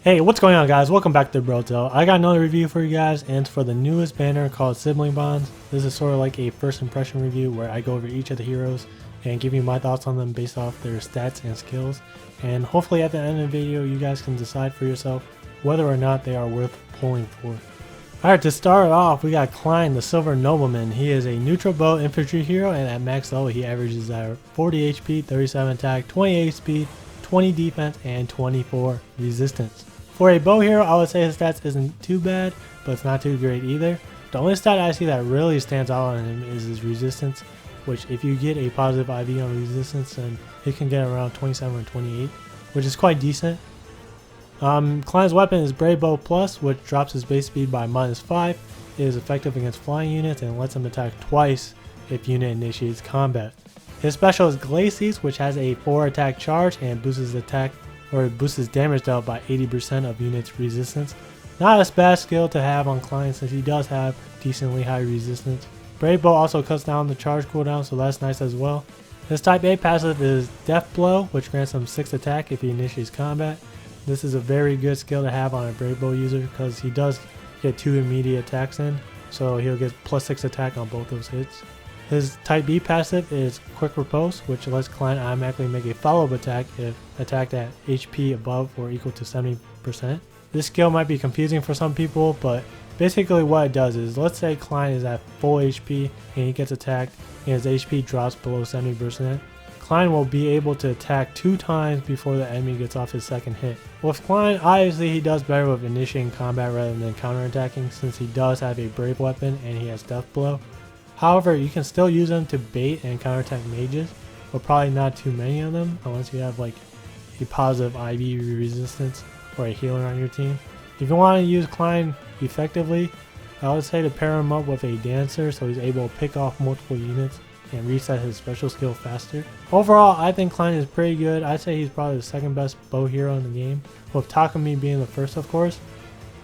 Hey, what's going on, guys? Welcome back to Brotel. I got another review for you guys, and it's for the newest banner called Sibling Bonds. This is sort of like a first impression review where I go over each of the heroes and give you my thoughts on them based off their stats and skills. And hopefully at the end of the video, you guys can decide for yourself whether or not they are worth pulling for. Alright, to start off, we got Klein, the Silver Nobleman. He is a neutral bow infantry hero, and at max level, he averages at 40 HP, 37 attack, 28 speed, 20 defense, and 24 resistance. For a bow hero, I would say his stats isn't too bad, but it's not too great either. The only stat I see that really stands out on him is his resistance, which if you get a positive IV on resistance, then he can get around 27 or 28, which is quite decent. Klein's weapon is Brave Bow Plus, which drops his base speed by -5. It is effective against flying units and lets him attack twice if unit initiates combat. His special is Glacis, which has a 4 attack charge and boosts his attack or boosts his damage dealt by 80% of units resistance. Not a bad skill to have on Klein since he does have decently high resistance. Brave Bow also cuts down the charge cooldown, so that's nice as well. His type A passive is Death Blow, which grants him 6 attack if he initiates combat. This is a very good skill to have on a Brave Bow user because he does get 2 immediate attacks in, so he'll get +6 attack on both those hits. His type B passive is Quick Riposte, which lets Klein automatically make a follow-up attack if attacked at HP above or equal to 70%. This skill might be confusing for some people, but basically what it does is, let's say Klein is at full HP and he gets attacked and his HP drops below 70%. Klein will be able to attack 2 times before the enemy gets off his second hit. With Klein, obviously he does better with initiating combat rather than counterattacking since he does have a brave weapon and he has Death Blow. However, you can still use them to bait and counterattack mages, but probably not too many of them unless you have like a positive IV resistance or a healer on your team. If you want to use Klein effectively, I would say to pair him up with a dancer so he's able to pick off multiple units and reset his special skill faster. Overall, I think Klein is pretty good. I'd say he's probably the second best bow hero in the game, with Takumi being the first, of course.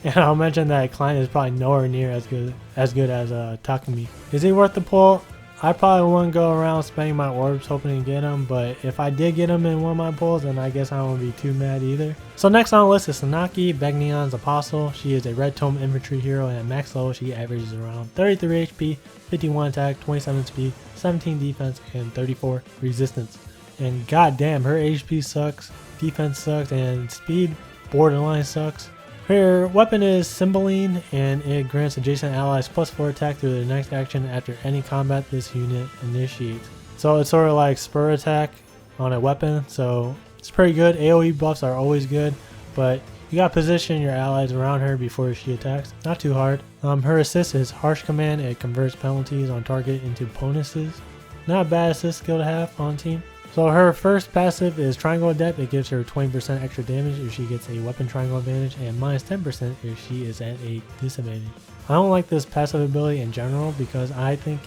And I'll mention that Klein is probably nowhere near as good as Takumi. Is he worth the pull? I probably wouldn't go around spending my orbs hoping to get him, but if I did get him in one of my pulls, then I guess I won't be too mad either. So next on the list is Tsunaki, Begneon's Apostle. She is a Red Tome infantry hero, and at max level she averages around 33 HP, 51 attack, 27 speed, 17 defense, and 34 resistance. And goddamn, her HP sucks, defense sucks, and speed borderline sucks. Her weapon is Cymbeline, and it grants adjacent allies +4 attack through their next action after any combat this unit initiates. So it's sort of like spur attack on a weapon, so it's pretty good. AoE buffs are always good, but you gotta position your allies around her before she attacks. Not too hard. Her assist is Harsh Command. It converts penalties on target into bonuses. Not a bad assist skill to have on team. So her first passive is Triangle Adept. It gives her 20% extra damage if she gets a weapon triangle advantage and -10% if she is at a disadvantage. I don't like this passive ability in general because I think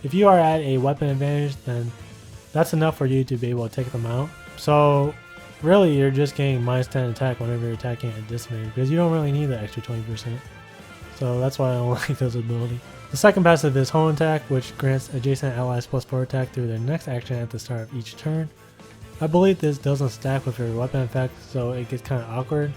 if you are at a weapon advantage, then that's enough for you to be able to take them out. So really you're just getting -10 attack whenever you're attacking at a disadvantage because you don't really need the extra 20%. So that's why I don't like this ability. The second passive is Hone Attack, which grants adjacent allies +4 attack through their next action at the start of each turn. I believe this doesn't stack with your weapon effect, so it gets kind of awkward.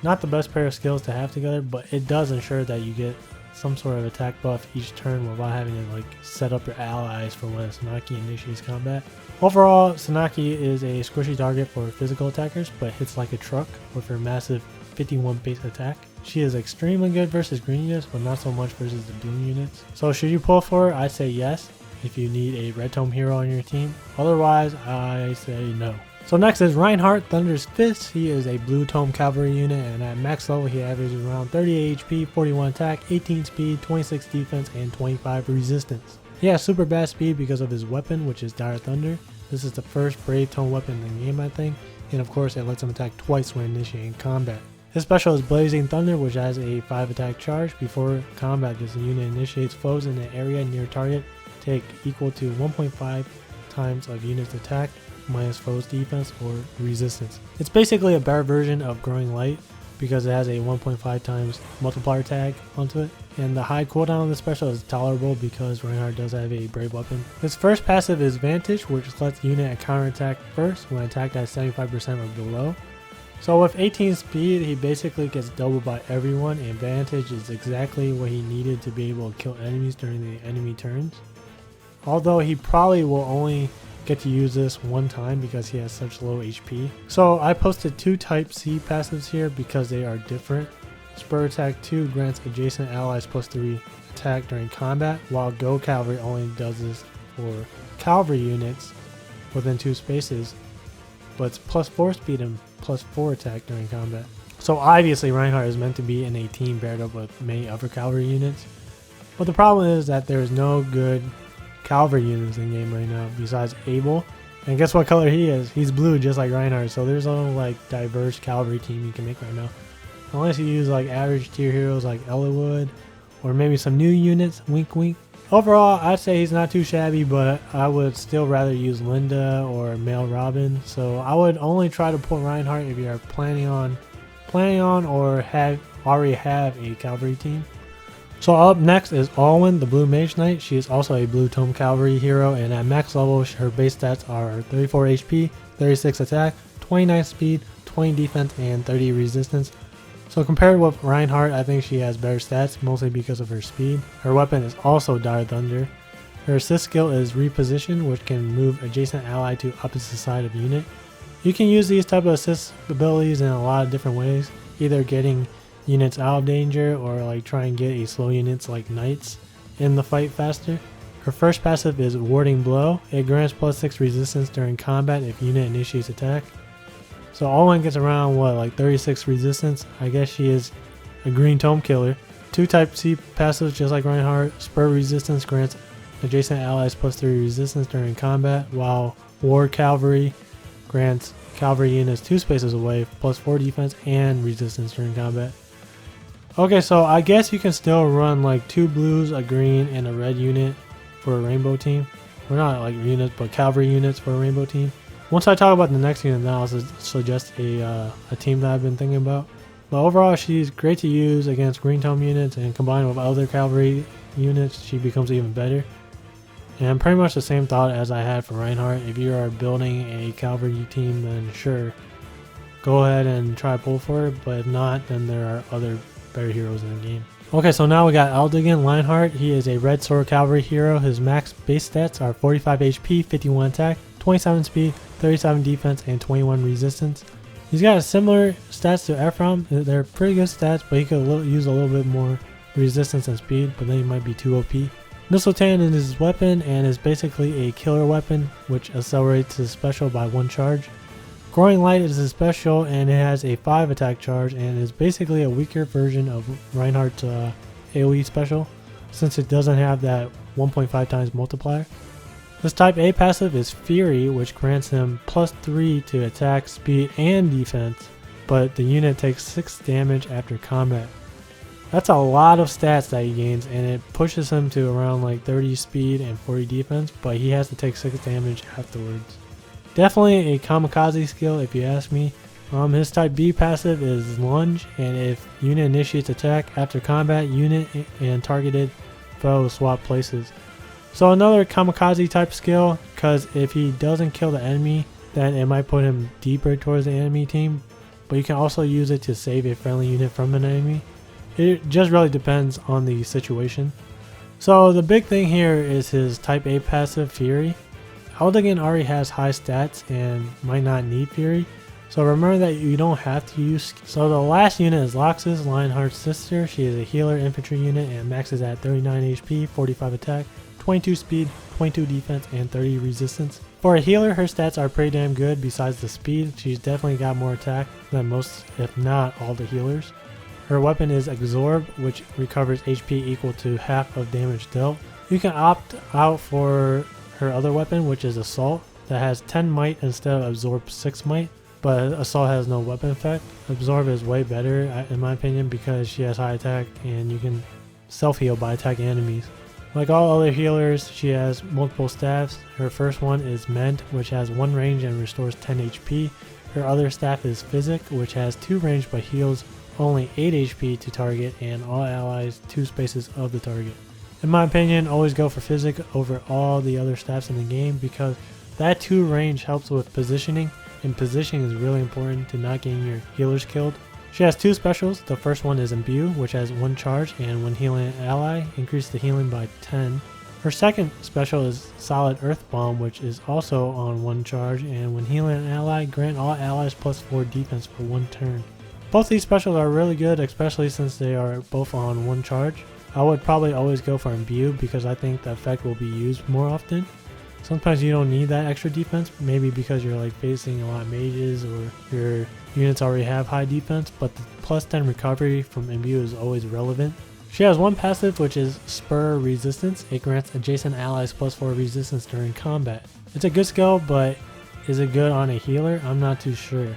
Not the best pair of skills to have together, but it does ensure that you get some sort of attack buff each turn without having to like set up your allies for when Tsunaki initiates combat. Overall, Tsunaki is a squishy target for physical attackers, but hits like a truck with her massive 51 base attack. She is extremely good versus green units, but not so much versus the blue units. So should you pull for her? I'd say yes if you need a Red Tome hero on your team. Otherwise, I say no. So next is Reinhardt, Thunder's Fist. He is a Blue Tome cavalry unit, and at max level he averages around 38 HP, 41 attack, 18 speed, 26 defense, and 25 resistance. He has super bad speed because of his weapon, which is Dire Thunder. This is the first Brave Tome weapon in the game, I think, and of course it lets him attack twice when initiating combat. His special is Blazing Thunder, which has a 5 attack charge. Before combat, this unit initiates foes in an area near target take equal to 1.5 times of unit's attack minus foe's defense or resistance. It's basically a better version of Growing Light because it has a 1.5 times multiplier tag onto it. And the high cooldown of the special is tolerable because Reinhardt does have a brave weapon. His first passive is Vantage, which lets unit counterattack first when attacked at 75% or below. So with 18 speed, he basically gets doubled by everyone, and Vantage is exactly what he needed to be able to kill enemies during the enemy turns. Although he probably will only get to use this one time because he has such low HP. So I posted 2 type C passives here because they are different. Spur Attack 2 grants adjacent allies +3 attack during combat, while Go Cavalry only does this for cavalry units within 2 spaces, but it's +4 speed and +4 attack during combat. So obviously Reinhardt is meant to be in a team paired up with many other cavalry units, but the problem is that there is no good cavalry units in game right now besides Abel. And guess what color he is? He's blue, just like Reinhardt, so there's no like diverse cavalry team you can make right now. Unless you use like average tier heroes like Ellawood, or maybe some new units, wink wink. Overall, I'd say he's not too shabby, but I would still rather use Linda or Male Robin. So I would only try to pull Reinhardt if you are planning on or already have a cavalry team. So up next is Alwyn, the Blue Mage Knight. She is also a Blue Tome Cavalry hero, and at max level, her base stats are 34 HP, 36 attack, 29 speed, 20 defense, and 30 resistance. So compared with Reinhardt, I think she has better stats, mostly because of her speed. Her weapon is also Dire Thunder. Her assist skill is Reposition, which can move adjacent ally to opposite side of unit. You can use these type of assist abilities in a lot of different ways, either getting units out of danger or like try and get a slow units like knights in the fight faster. Her first passive is Warding Blow. It grants +6 resistance during combat if unit initiates attack. So Alwyn gets around what, like 36 resistance. I guess she is a green tome killer. 2 type C passives just like Reinhardt. Spur resistance grants adjacent allies +3 resistance during combat, while War Cavalry grants cavalry units 2 spaces away +4 defense and resistance during combat. Okay, so I guess you can still run like 2 blues, a green, and a red unit for a rainbow team. Well, not like units, but cavalry units for a rainbow team. Once I talk about the next unit, then I'll suggest a team that I've been thinking about. But overall, she's great to use against green tome units, and combined with other cavalry units, she becomes even better. And pretty much the same thought as I had for Reinhardt. If you are building a cavalry team, then sure, go ahead and try to pull for it. But if not, then there are other better heroes in the game. Okay, so now we got Aldegan Lionheart. He is a red sword cavalry hero. His max base stats are 45 HP, 51 attack, 27 speed, 37 defense, and 21 resistance. He's got a similar stats to Ephraim. They're pretty good stats, but he could use a little bit more resistance and speed, but then he might be too OP. Mistletoe is his weapon and is basically a killer weapon, which accelerates his special by 1 charge. Growing Light is his special, and it has a 5 attack charge and is basically a weaker version of Reinhardt's AoE special, since it doesn't have that 1.5 times multiplier. His type A passive is Fury, which grants him +3 to attack, speed, and defense, but the unit takes 6 damage after combat. That's a lot of stats that he gains, and it pushes him to around like 30 speed and 40 defense, but he has to take 6 damage afterwards. Definitely a kamikaze skill if you ask me. His type B passive is Lunge, and if unit initiates attack after combat, unit and targeted foe swap places. So another kamikaze type skill, because if he doesn't kill the enemy, then it might put him deeper towards the enemy team, but you can also use it to save a friendly unit from an enemy. It just really depends on the situation. So the big thing here is his type A passive, Fury. Aldegan already has high stats and might not need Fury, so remember that you don't have to use. So the last unit is Loxus, Lionheart's sister. She is a healer infantry unit and maxes at 39 HP, 45 attack, 22 speed, 22 defense, and 30 resistance. For a healer, her stats are pretty damn good. Besides the speed, she's definitely got more attack than most, if not all, the healers. Her weapon is Absorb, which recovers HP equal to half of damage dealt. You can opt out for her other weapon, which is Assault, that has 10 might instead of Absorb 6 might, but Assault has no weapon effect. Absorb is way better in my opinion because she has high attack and you can self-heal by attacking enemies. Like all other healers, she has multiple staffs. Her first one is Mend, which has 1 range and restores 10 HP. Her other staff is Physic, which has 2 range but heals only 8 HP to target and all allies 2 spaces of the target. In my opinion, always go for Physic over all the other staffs in the game because that 2 range helps with positioning. and positioning is really important to not getting your healers killed. She has 2 specials. The first one is Imbue, which has 1 charge, and when healing an ally, increase the healing by 10. Her second special is Solid Earth Bomb, which is also on 1 charge, and when healing an ally, grant all allies plus 4 defense for 1 turn. Both these specials are really good, especially since they are both on 1 charge. I would probably always go for Imbue because I think the effect will be used more often. Sometimes you don't need that extra defense, maybe because you're like facing a lot of mages or your units already have high defense, but the plus 10 recovery from Imbue is always relevant. She has 1 passive, which is Spur Resistance. It grants adjacent allies plus 4 resistance during combat. It's a good skill, but is it good on a healer? I'm not too sure.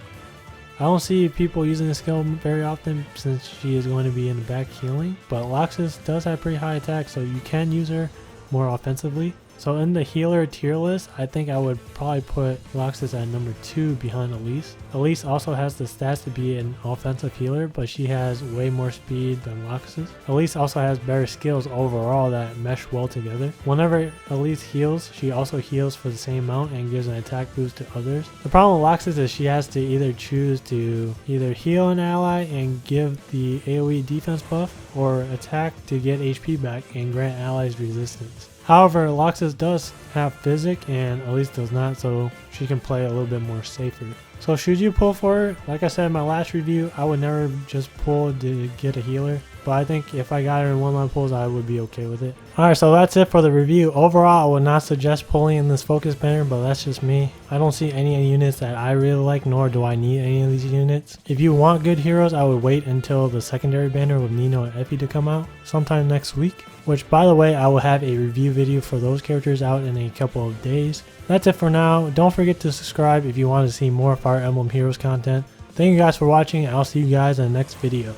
I don't see people using this skill very often since she is going to be in the back healing, but Loxus does have pretty high attack, so you can use her more offensively. So in the healer tier list, I think I would probably put Loxus at number 2 behind Elise. Elise also has the stats to be an offensive healer, but she has way more speed than Loxus. Elise also has better skills overall that mesh well together. Whenever Elise heals, she also heals for the same amount and gives an attack boost to others. The problem with Loxus is she has to either choose to either heal an ally and give the AoE defense buff, or attack to get HP back and grant allies resistance. However, Loxus does have physic and Elise does not, so she can play a little bit more safer. So should you pull for her? Like I said in my last review, I would never just pull to get a healer, but I think if I got her in one-line pulls, I would be okay with it. Alright, so that's it for the review. Overall, I would not suggest pulling in this focus banner, but that's just me. I don't see any units that I really like, nor do I need any of these units. If you want good heroes, I would wait until the secondary banner with Nino and Effie to come out sometime next week. Which, by the way, I will have a review video for those characters out in a couple of days. That's it for now. Don't forget to subscribe if you want to see more Fire Emblem Heroes content. Thank you guys for watching, and I'll see you guys in the next video.